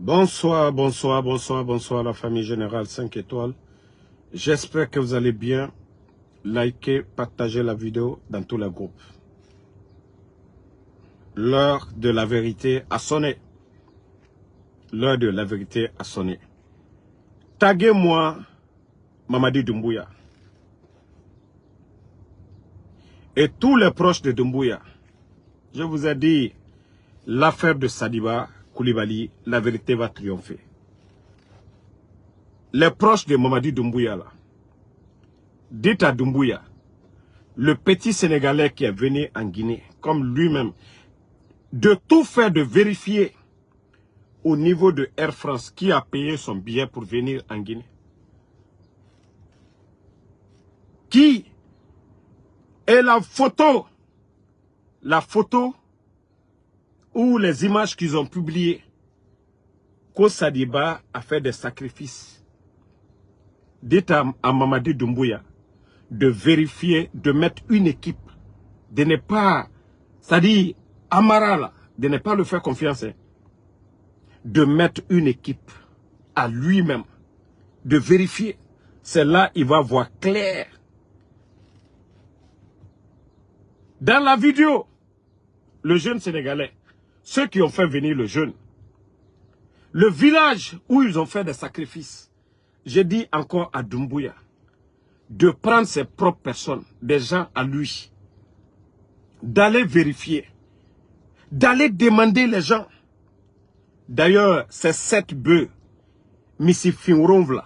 Bonsoir, bonsoir, bonsoir, bonsoir la famille générale 5 étoiles. J'espère que vous allez bien. Likez, partagez la vidéo dans tous les groupes. L'heure de la vérité a sonné. L'heure de la vérité a sonné. Taguez-moi Mamadi Doumbouya. Et tous les proches de Doumbouya. Je vous ai dit, l'affaire de Sadiba Koulibaly, la vérité va triompher. Les proches de Mamadi Doumbouya là. Dites à Doumbouya, le petit Sénégalais qui est venu en Guinée, comme lui-même, de tout faire, de vérifier au niveau de Air France qui a payé son billet pour venir en Guinée. Qui est la photo ou les images qu'ils ont publiées, que Sadiba a fait des sacrifices. Dites à Mamadi Doumbouya de vérifier, de mettre une équipe, de ne pas, c'est-à-dire Amara là, de ne pas le faire confiance, hein, de mettre une équipe à lui-même, de vérifier. C'est là il va voir clair. Dans la vidéo, le jeune Sénégalais, ceux qui ont fait venir le jeune, le village où ils ont fait des sacrifices, j'ai dit encore à Doumbouya de prendre ses propres personnes, des gens à lui, d'aller vérifier, d'aller demander les gens. D'ailleurs, c'est 7 bœufs, Missi Finrouv,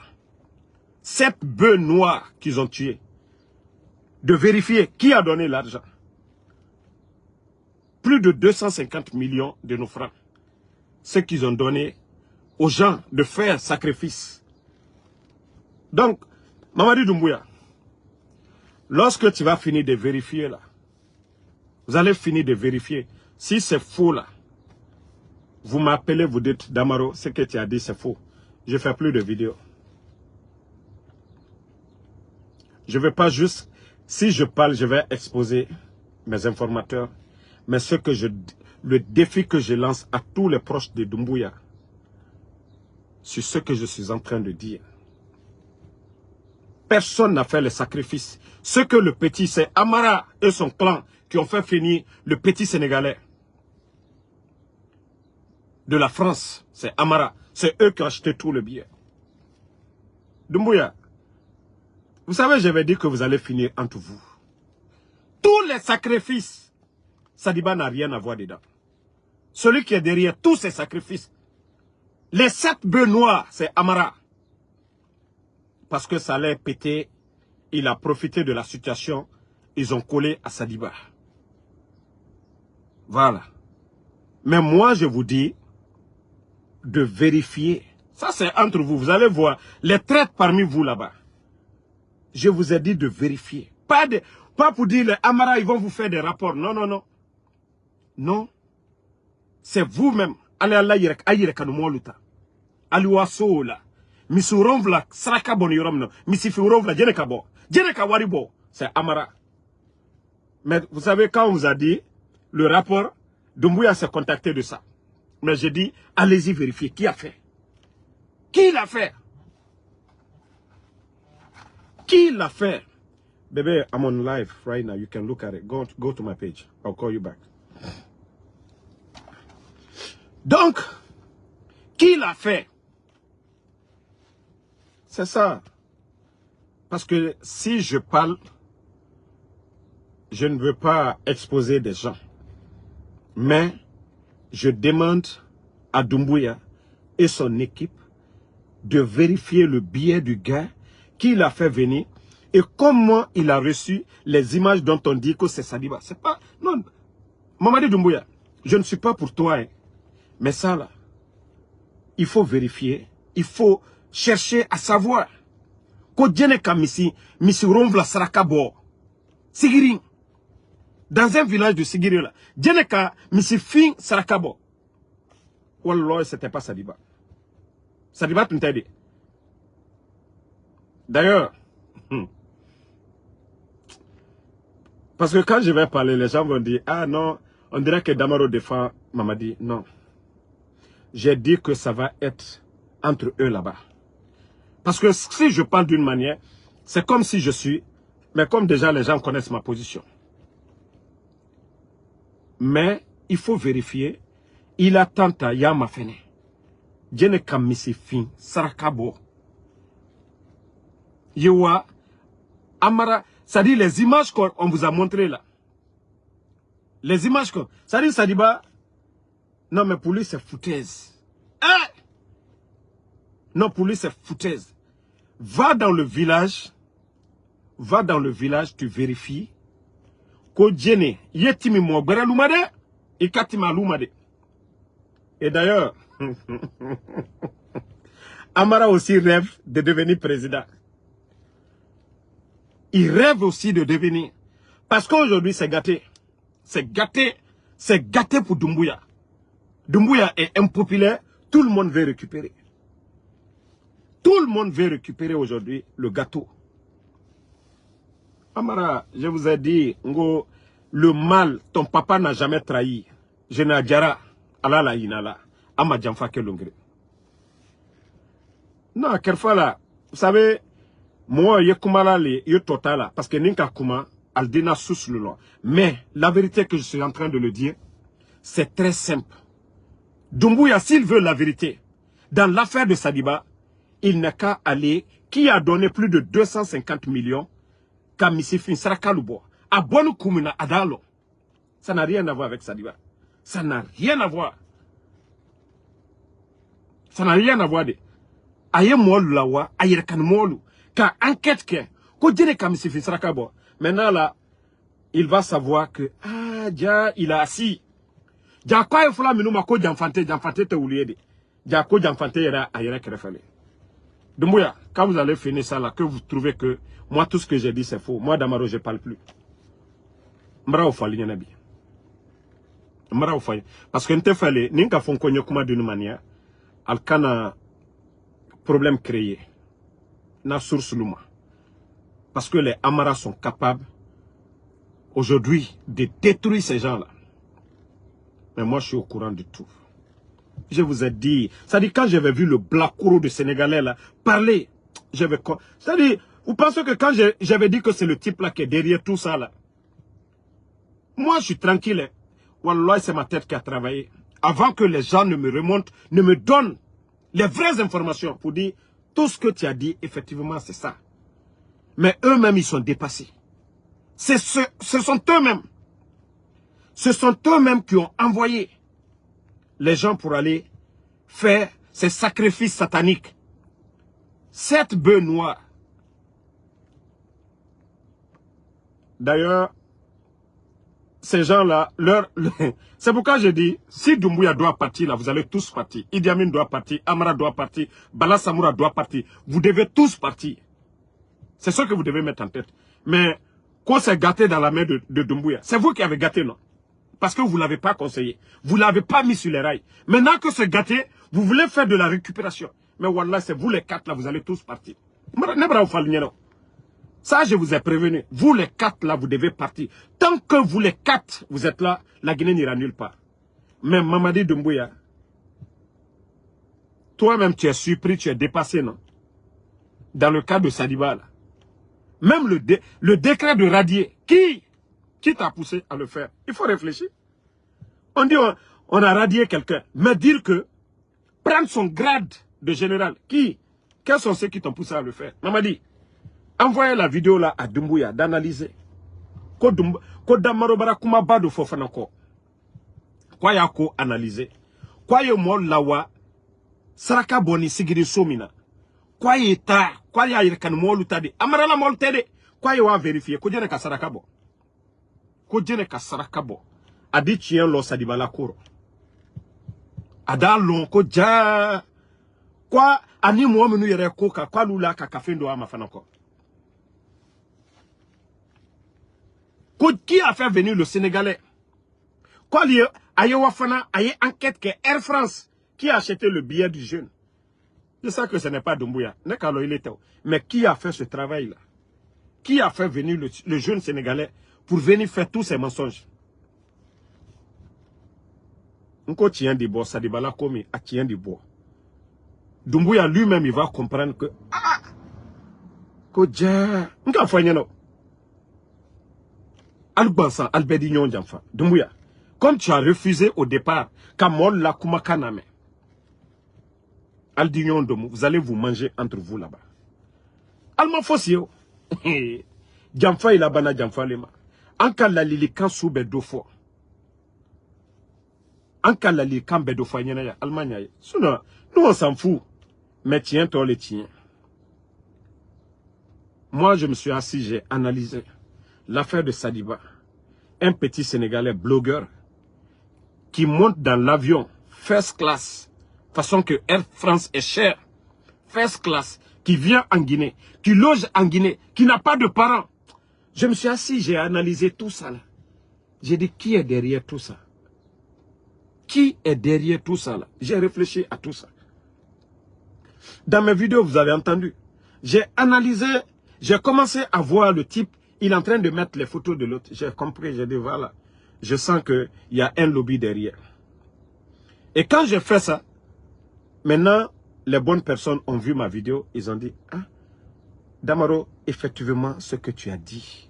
7 bœufs noirs qu'ils ont tués, de vérifier qui a donné l'argent. Plus de 250 millions de nos francs, ce qu'ils ont donné aux gens de faire sacrifice. Donc, Mamadi Doumbouya, lorsque tu vas finir de vérifier là, vous allez finir de vérifier. Si c'est faux là, vous m'appelez, vous dites, Damaro, ce que tu as dit c'est faux. Je ne fais plus de vidéos. Je ne vais pas juste, si je parle, je vais exposer mes informateurs. Mais le défi que je lance à tous les proches de Doumbouya, sur ce que je suis en train de dire. Personne n'a fait le sacrifice. Ce que le petit, c'est Amara et son clan qui ont fait finir le petit Sénégalais de la France. C'est Amara. C'est eux qui ont acheté tout le billet. Doumbouya, vous savez, j'avais dit que vous allez finir entre vous. Tous les sacrifices, Sadiba n'a rien à voir dedans. Celui qui est derrière tous ces sacrifices, les 7 bœufs noirs, c'est Amara. Parce que ça allait péter, il a profité de la situation, ils ont collé à Sadiba. Voilà. Mais moi, je vous dis de vérifier. Ça, c'est entre vous. Vous allez voir les traites parmi vous là-bas. Je vous ai dit de vérifier. Pas pour dire les Amara, ils vont vous faire des rapports. Non, non, non. Non. C'est vous-même. Allez, Allah, aïe, kanumoluta. Aliwaso là. Misuronvla, Sraka Bonirom, Missifirovla, Djenekabo. Djeneka Waribo, c'est Amara. Mais vous savez, quand on vous a dit, le rapport, Doumbouya s'est contacté de ça. Mais j'ai dit, allez-y vérifier. Qui a fait? Qui l'a fait? Qui l'a fait? Baby, I'm on live right now. You can look at it. Go to my page. I'll call you back. Donc, qui l'a fait? C'est ça. Parce que si je parle, je ne veux pas exposer des gens. Mais je demande à Doumbouya et son équipe de vérifier le billet du gars qui l'a fait venir et comment il a reçu les images dont on dit que c'est Sadiba. C'est pas... Non. Mamadi Doumbouya, je ne suis pas pour toi. Hein. Mais ça là, il faut vérifier. Il faut chercher à savoir. Ko Djeneka Missi Ronvla Sarakabo. Sigiring. Dans un village de Sigiri là. Djeneka Missi Fin Sarakabo. Wallah, c'était pas Sadiba. Sadiba tu dit. D'ailleurs, parce que quand je vais parler, les gens vont dire, ah non, on dirait que Damaro défend Mamadi. Non. j'ai dit que ça va être entre eux là-bas. Parce que si je parle d'une manière, c'est comme si je suis, mais comme déjà les gens connaissent ma position. Mais il faut vérifier, il attend à Yamafene. Djene kamisi fin, sarakabo. Yewa, Amara, ça dit les images qu'on vous a montrées là. Les images qu'on... Ça dit Sadiba, non mais pour lui c'est foutaise. Hein? Non, pour lui c'est foutaise. Va dans le village, tu vérifies. Ko djene, yetimi mo gbere lumade, ikatima lumade. Et d'ailleurs, Amara aussi rêve de devenir président. Il rêve aussi de devenir. Parce qu'aujourd'hui, c'est gâté. C'est gâté. C'est gâté pour Doumbouya. Doumbouya est impopulaire. Tout le monde veut récupérer. Tout le monde veut récupérer aujourd'hui le gâteau. Amara, je vous ai dit, Ngo, le mal, ton papa n'a jamais trahi. Je n'ai djara. Allah la inala. Ama djamfa ke longre. Non, quelquefois là, vous savez, moi, je suis total parce que Ninka Kuma, Aldina sous le long. Mais la vérité que je suis en train de le dire, c'est très simple. Doumbouya, s'il veut la vérité, dans l'affaire de Sadiba, il n'a qu'à aller, qui a donné plus de 250 millions, Kamisifin Sarakalubo, à Bonukumina Adalo. Ça n'a rien à voir avec Sadiba. Ça n'a rien à voir. Ça n'a rien à voir. Aye molu lawa, aye kan molu. Car enquête que, Kamisifin Sarakabo. Maintenant là, il va savoir que, ah, Dja, il a assis. Dja, quoi il faut la minuma ko Djamfante te ouliede. Dja, ko Djamfante yera ayera kerefale. Doumbouya, quand vous allez finir ça là, que vous trouvez que, moi tout ce que j'ai dit c'est faux. Moi Damaro, je parle plus. Mbra ofali nyenabi. Mbra ofali. Parce que n'te fallait, n'inka fon konyo kuma d'une manière, alkana problème créé. Na source luma. Parce que les Amaras sont capables aujourd'hui de détruire ces gens-là. Mais moi, je suis au courant de tout. Je vous ai dit, c'est-à-dire quand j'avais vu le Blakoro de Sénégalais là parler, j'avais quoi? C'est-à-dire, vous pensez que quand j'avais dit que c'est le type là qui est derrière tout ça là, moi je suis tranquille. Hein. Wallah, c'est ma tête qui a travaillé. Avant que les gens ne me remontent, ne me donnent les vraies informations pour dire tout ce que tu as dit, effectivement c'est ça. Mais eux-mêmes, ils sont dépassés. Ce sont eux-mêmes. Ce sont eux-mêmes qui ont envoyé les gens pour aller faire ces sacrifices sataniques. Cette bœuf noire. D'ailleurs, ces gens-là, c'est pourquoi je dis, si Doumbouya doit partir, là, vous allez tous partir. Idi Amin doit partir, Amara doit partir, Bala Samoura doit partir. Vous devez tous partir. C'est ce que vous devez mettre en tête. Mais, quand c'est gâté dans la main de Doumbouya, c'est vous qui avez gâté, non? Parce que vous ne l'avez pas conseillé. Vous ne l'avez pas mis sur les rails. Maintenant que c'est gâté, vous voulez faire de la récupération. Mais voilà, c'est vous les quatre là, vous allez tous partir. Ça, je vous ai prévenu. Vous les quatre là, vous devez partir. Tant que vous les quatre, vous êtes là, la Guinée n'ira nulle part. Mais Mamadi Doumbouya, toi-même tu es surpris, tu es dépassé, non? Dans le cas de Sadiba là. Même le décret de radier, qui t'a poussé à le faire? Il faut réfléchir. On dit on a radié quelqu'un. Mais dire que prendre son grade de général, quels sont ceux qui t'ont poussé à le faire? Mamadi, envoyez la vidéo là à Doumbouya d'analyser. Ko Damarobara kuma bado fofanako. Kwa yako analyser. Kwa yo mo lawa saraka boni sigiri somina. Kwa yeta, kwa ya yirkan mo lutade. Amarala mo lutade. Kwa yo wa vérifier ko jene ka saraka bo. Ko jene ka saraka bo. Adi chien lo Sadiba la koro. Ada lon ko ja. Kwa ani mo menu yere koka kwa lula ka kafendo ama fanako. Qui a fait venir le Sénégalais? Quoi lieu Ayewa Fana, Aye enquête que Air France qui a acheté le billet du jeune. Je sais que ce n'est pas Doumbouya, mais qui a fait ce travail-là? Qui a fait venir le jeune Sénégalais pour venir faire tous ces mensonges? Nko tient du bois, Sadiba la komi, a tient du bois. Doumbouya lui-même, il va comprendre que, ah, Kodja, nka fanyano. Albansa, Albedignon Djamfa, Doumbouya. Comme tu as refusé au départ, Kamol la Kumakaname, Aldignon Domu, vous allez vous manger entre vous là-bas. Alma Fossio, Djamfa il a bana Djamfa lema. Anka la lilikan soube deux fois. Anka la lilikan be deux fois, Nyana Allemagne. Sinon, nous on s'en fout. Mais tiens, toi les tiens. Moi, je me suis assis, j'ai analysé l'affaire de Sadiba. Un petit Sénégalais blogueur qui monte dans l'avion first class, façon que Air France est cher, first class, qui vient en Guinée, qui loge en Guinée, qui n'a pas de parents. Je me suis assis, j'ai analysé tout ça là. J'ai dit, qui est derrière tout ça? Qui est derrière tout ça là? J'ai réfléchi à tout ça. Dans mes vidéos, vous avez entendu. J'ai analysé, j'ai commencé à voir le type, il est en train de mettre les photos de l'autre. J'ai compris, j'ai dit, voilà. Je sens qu'il y a un lobby derrière. Et quand j'ai fait ça, maintenant, les bonnes personnes ont vu ma vidéo. Ils ont dit, ah, Damaro, effectivement, ce que tu as dit.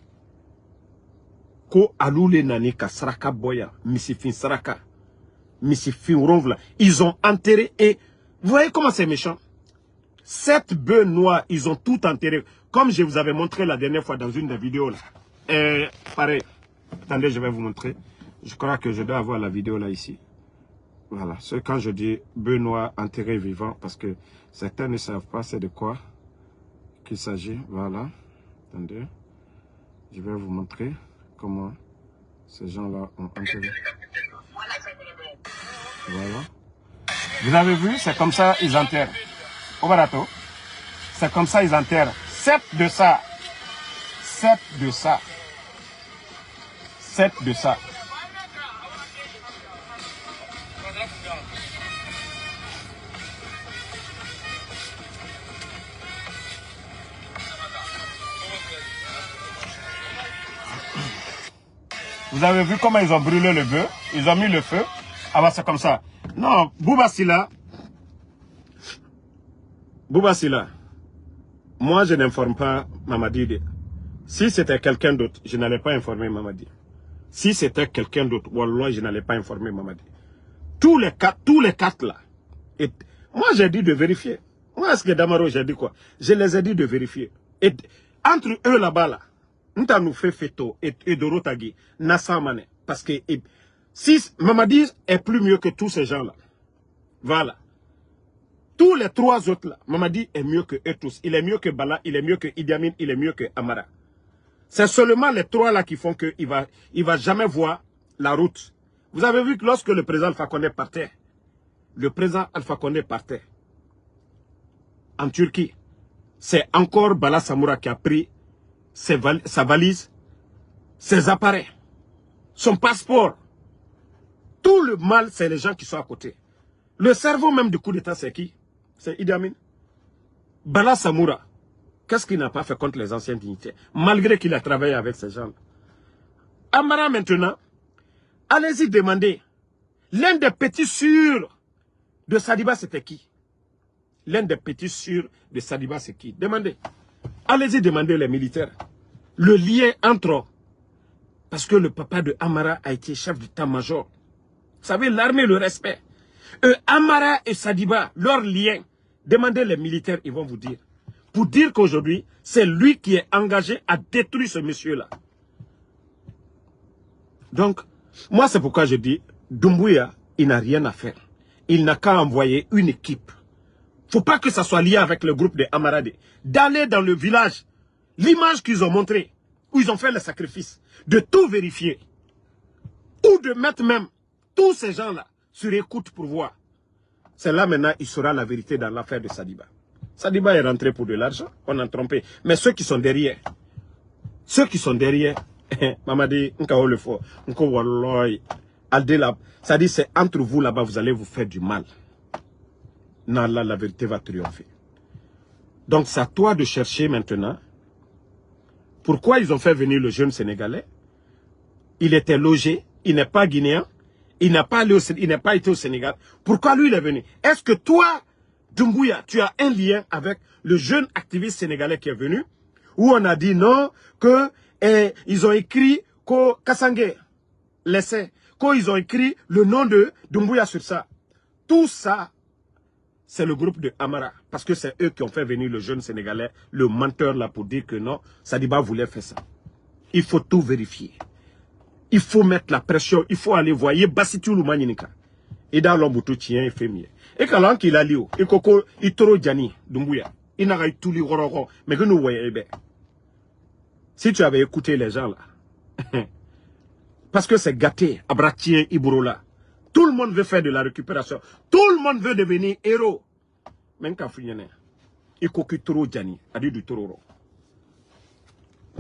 Ko aloule nani ka saraka boya, misifin saraka, misifin ronvla. Ils ont enterré et, vous voyez comment c'est méchant? 7 bœufs noirs, ils ont tout enterré. Comme je vous avais montré la dernière fois dans une des vidéos là. Pareil. Attendez, je vais vous montrer. Je crois que je dois avoir la vidéo là ici. Voilà. C'est quand je dis bœuf noir enterré vivant, parce que certains ne savent pas c'est de quoi qu'il s'agit. Voilà. Attendez. Je vais vous montrer comment ces gens-là ont enterré. Voilà. Vous avez vu, c'est comme ça ils enterrent. Au barato. C'est comme ça ils enterrent. 7 de ça. 7 de ça. 7 de ça. Vous avez vu comment ils ont brûlé le bœuf? Ils ont mis le feu. Ah bah c'est comme ça. Non, Bouba Silla. Bouba Silla. Moi je n'informe pas Mamadi. Si c'était quelqu'un d'autre, je n'allais pas informer Mamadi. Si c'était quelqu'un d'autre, wallah, je n'allais pas informer Mamadi. Tous les quatre là. Et moi j'ai dit de vérifier. Moi est-ce que Damaro j'ai dit quoi? Je les ai dit de vérifier. Et entre eux là-bas là, nous fait Feto et Dorotagi, Nassamane. Parce que si Mamadi est plus mieux que tous ces gens-là. Voilà. Tous les 3 autres là, Mamadi est mieux que eux tous. Il est mieux que Bala, il est mieux que Idi Amin, il est mieux que Amara. C'est seulement les 3 là qui font qu'il va jamais voir la route. Vous avez vu que lorsque le président Alpha Condé partait, le président Alpha Condé partait en Turquie, c'est encore Bala Samoura qui a pris sa valise, ses appareils, son passeport. Tout le mal, c'est les gens qui sont à côté. Le cerveau même du coup d'État, c'est qui? C'est Idi Amin. Bala Samoura, qu'est-ce qu'il n'a pas fait contre les anciens dignitaires, malgré qu'il a travaillé avec ces gens-là? Amara maintenant, allez-y demander. L'un des petits sûrs de Sadiba, c'était qui? L'un des petits sûrs de Sadiba, c'est qui? Demandez. Allez-y demander les militaires. Le lien entre... Parce que le papa de Amara a été chef d'état-major. Vous savez, l'armée, le respect. Amara et Sadiba, leur lien, demandez les militaires, ils vont vous dire. Pour dire qu'aujourd'hui, c'est lui qui est engagé à détruire ce monsieur-là. Donc, moi, c'est pourquoi je dis, Doumbouya, il n'a rien à faire. Il n'a qu'à envoyer une équipe. Faut pas que ça soit lié avec le groupe de Amarade. D'aller dans le village, l'image qu'ils ont montrée, où ils ont fait le sacrifice, de tout vérifier. Ou de mettre même tous ces gens-là sur écoute pour voir. C'est là maintenant, il saura la vérité dans l'affaire de Sadiba. Sadiba est rentré pour de l'argent, on a trompé. Mais ceux qui sont derrière, Mamadi, Nkao le fort, Nkao Walloy, Aldela, ça dit c'est entre vous là-bas, vous allez vous faire du mal. Non, là, la vérité va triompher. Donc c'est à toi de chercher maintenant. Pourquoi ils ont fait venir le jeune Sénégalais? Il était logé, il n'est pas guinéen, Il n'a pas été au Sénégal. Pourquoi lui, il est venu? Est-ce que toi, Doumbouya, tu as un lien avec le jeune activiste sénégalais qui est venu, où on a dit non, que ils ont écrit que Kassangé laissait, qu'ils ont écrit le nom de Doumbouya sur ça. Tout ça, c'est le groupe de Amara. Parce que c'est eux qui ont fait venir le jeune Sénégalais, le menteur là, pour dire que non, Sadiba voulait faire ça. Il faut tout vérifier. Il faut mettre la pression, il faut aller voir. Bassitou Lumaninika. Et dans l'ombuto tien, il fait mieux. Et quand l'on qu'il a lié, il coco, il toro Djani, Doumbouya. Il n'a pas eu tout les rorons. Mais que nous voyons, si tu avais écouté les gens là, parce que c'est gâté, Abratien, Ibrola. Tout le monde veut faire de la récupération. Tout le monde veut devenir héros. Même quand il y a coco toro Djani, a dit du toro.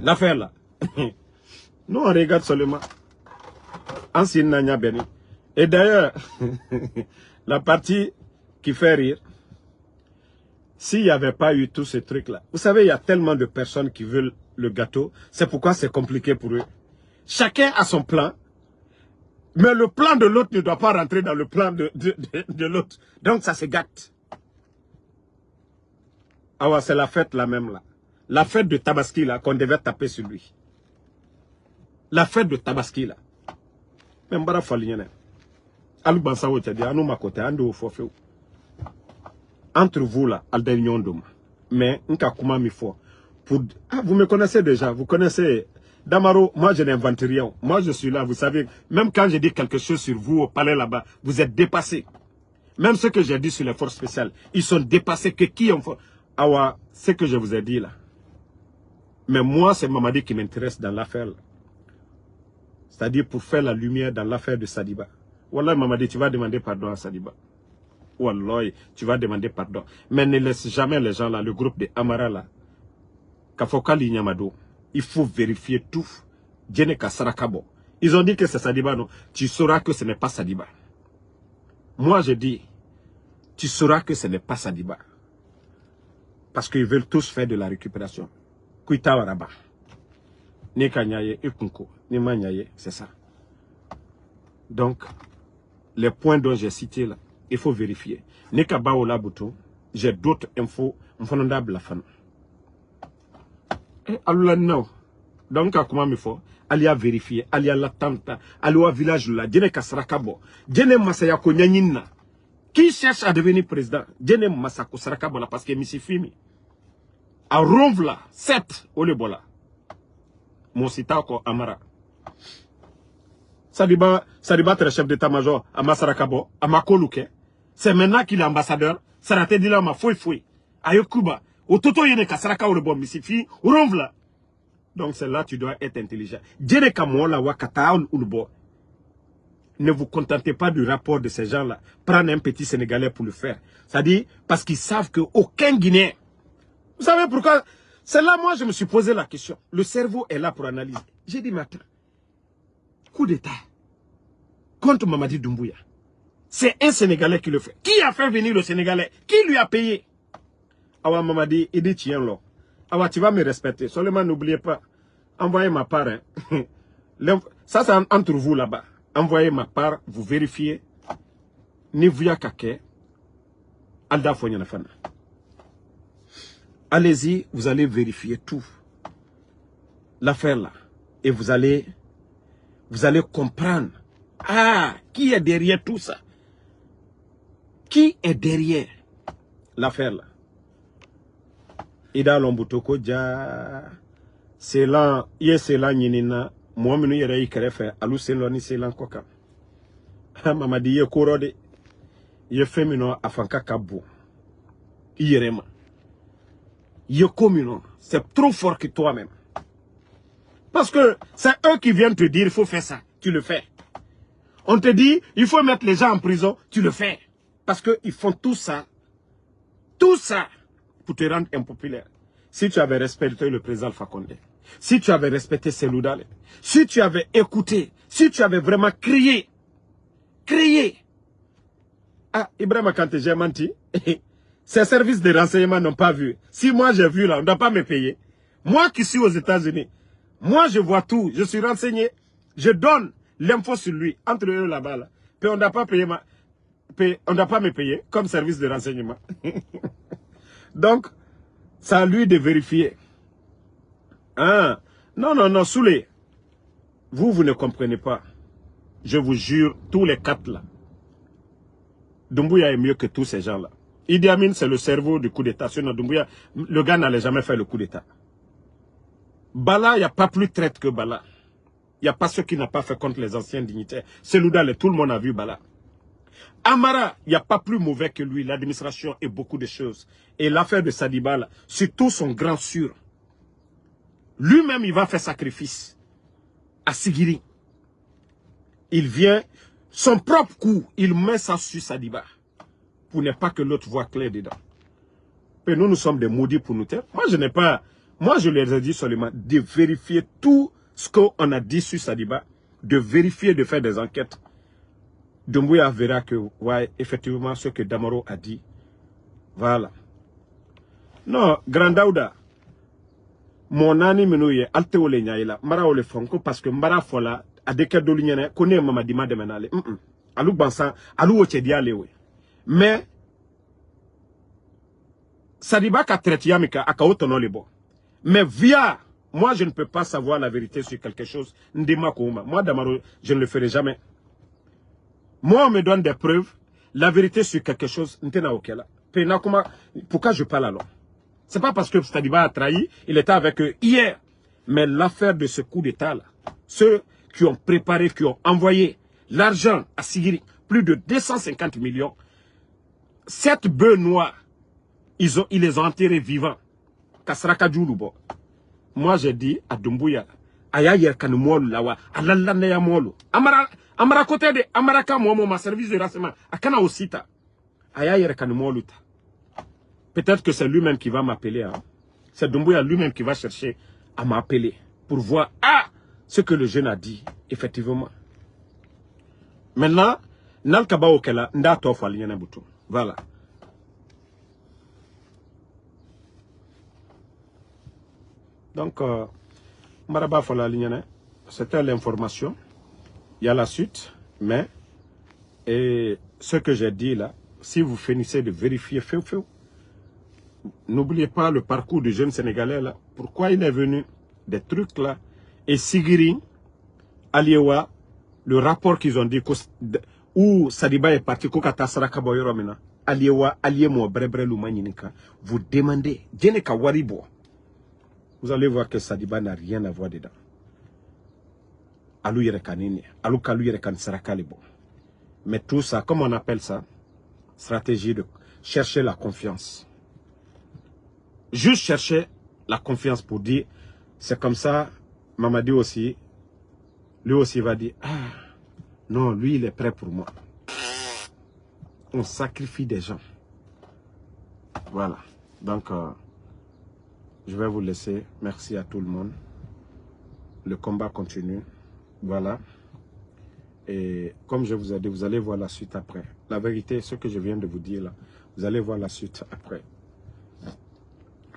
L'affaire là. Nous on regarde seulement. Ancien Nanya Beni. Et d'ailleurs, la partie qui fait rire, s'il n'y avait pas eu tous ces trucs-là, vous savez, il y a tellement de personnes qui veulent le gâteau, c'est pourquoi c'est compliqué pour eux. Chacun a son plan, mais le plan de l'autre ne doit pas rentrer dans le plan de l'autre. Donc ça se gâte. Ah ouais, c'est la fête là même là. La fête de Tabaski là, qu'on devait taper sur lui. La fête de Tabaski là. Même bara falignane. Alu bansa wo tedi anu makote ando forfait. Entre vous là, aldenyon doma. Mais nka kuma mi fo. Pour vous me connaissez déjà, vous connaissez Damaro, moi je n'invente rien. Moi je suis là, vous savez, même quand je dis quelque chose sur vous au palais là-bas, vous êtes dépassés. Même ce que j'ai dit sur les forces spéciales, ils sont dépassés que qui ont fait. Awa, ce que je vous ai dit là. Mais moi, c'est Mamadi qui m'intéresse dans l'affaire. C'est-à-dire pour faire la lumière dans l'affaire de Sadiba. Wallah, Mamadi, tu vas demander pardon à Sadiba. Wallah, tu vas demander pardon. Mais ne laisse jamais les gens là, le groupe de Amara là. Kafokali Nyamado. Il faut vérifier tout. Djeneka Sarakabo. Ils ont dit que c'est Sadiba, non. Tu sauras que ce n'est pas Sadiba. Moi, je dis, tu sauras que ce n'est pas Sadiba. Parce qu'ils veulent tous faire de la récupération. Kuita Waraba. Nika Nyaye et Kunko. Nima Nyaye, c'est ça. Donc, les points dont j'ai cités là, il faut vérifier. Nika Baola Boutou, j'ai d'autres infos. Mfonandab la fan. Et alors non. Donc, comment il faut? Aller à vérifier, aller à l'attente, aller au village là, Djene Kasarakabo, Djene Masayako Nyanina. Qui cherche à devenir président? Djene Masako Sarakabo là, parce que Missi Fimi. À Ronvla, 7, Olebola. Monsitako Amara. Sadiba très chef d'état-major à Masarakabo, à Makoluke. C'est maintenant qu'il est ambassadeur. Sarate Dila ma fouille. À Yokuba. Au Toto Yene Kasaraka Olebo Missifi, Ronvla. Donc c'est là que tu dois être intelligent. Djene Kamola Wakata Ulbo. Ne vous contentez pas du rapport de ces gens-là. Prendre un petit Sénégalais pour le faire. C'est-à-dire, parce qu'ils savent qu'aucun Guinéen. Vous savez pourquoi? C'est là, moi, je me suis posé la question. Le cerveau est là pour analyser. J'ai dit, matin, coup d'État contre Mamadi Doumbouya. C'est un Sénégalais qui le fait. Qui a fait venir le Sénégalais? Qui lui a payé? Awa Mamadi, il dit, tiens, là. Awa, tu vas me respecter. Seulement, n'oubliez pas. Envoyez ma part. Hein. Ça, c'est entre vous là-bas. Envoyez ma part, vous vérifiez. Nivuya Kake, Alda Fonyanafana. Allez-y, vous allez vérifier tout. L'affaire là. Et vous allez comprendre. Ah, qui est derrière tout ça? Qui est derrière l'affaire là? Ida Lombutoko ja c'est là, c'est là nyinina, moi menu yere ikerefe, alu seloni c'est là koka. Mamadi ye korode, ye femino afanka kabo. Yerema. Ye communo, c'est trop fort que toi-même. Parce que c'est eux qui viennent te dire, il faut faire ça, tu le fais. On te dit, il faut mettre les gens en prison, tu le fais. Parce qu'ils font tout ça pour te rendre impopulaire. Si tu avais respecté le président Alpha Condé, si tu avais respecté Seloudal, si tu avais écouté, si tu avais vraiment crié. Ah, Ibrahima Kanté, j'ai menti. Ces services de renseignement n'ont pas vu. Si moi j'ai vu là, on ne doit pas me payer. Moi qui suis aux États-Unis, moi je vois tout, je suis renseigné, je donne l'info sur lui, entre eux là-bas. Là. Puis on n'a pas payé on n'a pas me payé comme service de renseignement. Donc, c'est à lui de vérifier. Hein? Non, non, non, Soulé, vous ne comprenez pas. Je vous jure, tous les quatre là, Doumbouya est mieux que tous ces gens-là. Idi Amin, c'est le cerveau du coup d'État. Sinon, Doumbouya, le gars n'allait jamais faire le coup d'État. Bala, il n'y a pas plus traite que Bala. Il n'y a pas ceux qui n'ont pas fait contre les anciens dignitaires. Seloudal, tout le monde a vu Bala. Amara, il n'y a pas plus mauvais que lui. L'administration et beaucoup de choses. Et l'affaire de Sadiba, là, surtout son grand sûr. Lui-même, il va faire sacrifice à Sigiri. Il vient, son propre coup, il met ça sur Sadiba. Pour ne pas que l'autre voit clair dedans. Et nous sommes des maudits pour nous taire. Moi, je leur ai dit seulement de vérifier tout ce qu'on a dit sur Sadiba, de vérifier, de faire des enquêtes. Doumbouya verra que, ouais, effectivement, ce que Damaro a dit, voilà. Non, Grand Daouda, mon ami menouye, alte ole nyaïla, mara ole fonko, parce que mara fola, a deke dolignene, connaît mamadima de menale. Alou bansan, alou oche dialewe. Mais, Sadiba ka traité yamika, aka otono le bon. Mais via, moi je ne peux pas savoir la vérité sur quelque chose. Ndima kouma. Moi, Damaro, je ne le ferai jamais. Moi, on me donne des preuves. La vérité sur quelque chose, n'tena okela. Pourquoi je parle alors? C'est pas parce que Sadiba a trahi, il était avec eux hier. Mais l'affaire de ce coup d'État là, ceux qui ont préparé, qui ont envoyé l'argent à Sigiri, plus de 250 millions, 7 bœufs noirs, ils les ont enterrés vivants. Kasraka Djouloubo. Moi, j'ai dit à Doumbouya, aya yerkan molu lawa, alalane ya molu. Amara côté de Amaraka Momo, ma service de renseignement, akana osita. Aya yerkan molu ta. Peut-être que c'est lui-même qui va m'appeler. Hein. C'est Doumbouya lui-même qui va chercher à m'appeler pour voir ce que le jeune a dit, effectivement. Maintenant, Nalkaba Okela, Ndato Faliana Boutou. Voilà. Donc, Maraba Falaliana, c'était l'information. Il y a la suite, mais et ce que j'ai dit là, si vous finissez de vérifier, n'oubliez pas le parcours du jeune Sénégalais là. Pourquoi il est venu? Des trucs là. Et Sigiri, Aliewa, le rapport qu'ils ont dit où Sadiba est parti, Kokata Saraka Boyoromina, Aliewa, Aliemo, Brebre Lumanika, vous demandez, Djeneka Waribo. Vous allez voir que Sadiba n'a rien à voir dedans. Alou Yerekanini, Alou Kalou Yerekan Sarakalibo. Mais tout ça, comme on appelle ça, stratégie de chercher la confiance. Juste chercher la confiance pour dire, c'est comme ça, Mamadi aussi, lui aussi va dire, non, lui il est prêt pour moi. On sacrifie des gens. Voilà. Donc, je vais vous laisser. Merci à tout le monde. Le combat continue. Voilà. Et comme je vous ai dit, vous allez voir la suite après. La vérité, ce que je viens de vous dire là, vous allez voir la suite après.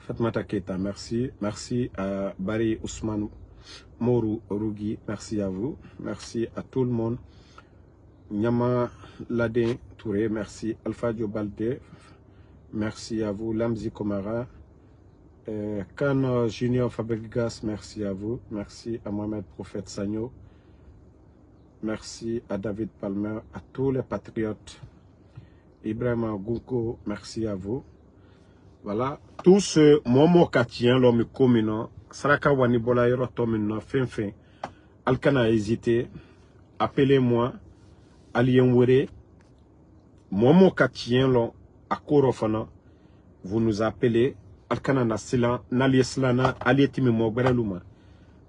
Fatmata Keita, merci. Merci à Barry Ousmane Mourou Rugi, merci à vous. Merci à tout le monde. Nyama Ladin Touré, merci. Alpha Diobalde, merci à vous. Lamzi Komara, Khan Junior Fabregas, merci à vous. Merci à Mohamed Prophète Sagno. Merci à David Palmer, à tous les patriotes. Ibrahim Gouko, merci à vous. Voilà. Tout ce Momo Katien, l'homme communant, Saraka Wanibola Yorotomina, fin. Alkana a hésité. Appelez-moi. Alien Were. Momo Katien, l'homme, à Korofana. Vous nous appelez. Alkana Nasilan, Nalieslana, Alietime Mogbereluma.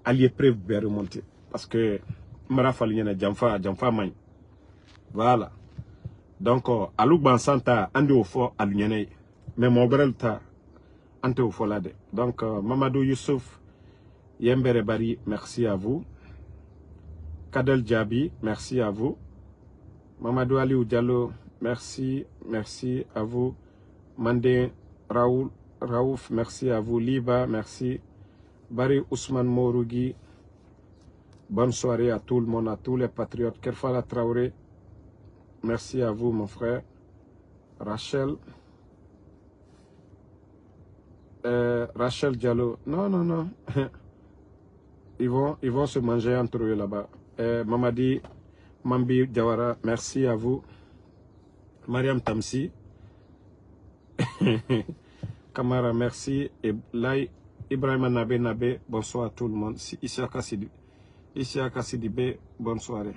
Alié preuve bien remonté. Parce que Marafaliana Jamfa Main. Voilà. Donc, Alouk Bansanta, Ande au fort à l'Union. Mais Mogberel ta Ante au folade. Donc, Mamadou Youssouf, Yembere Bari, merci à vous. Kadel Djabi, merci à vous. Mamadou Ali Diallo, merci à vous. Mandé Raouf, merci à vous. Liba, merci. Barry Ousmane Mourougi, bonne soirée à tout le monde, à tous les patriotes. Kerfala Traoré, Merci à vous, mon frère. Rachel. Rachel Diallo. Non, non, non. Ils vont se manger entre eux là-bas. Mamadi Mambi Diawara, merci à vous. Mariam Tamsi. Kamara, merci. Et Lai Ibrahim Nabe, bonsoir à tout le monde. Issa Kassidibé, bonne soirée.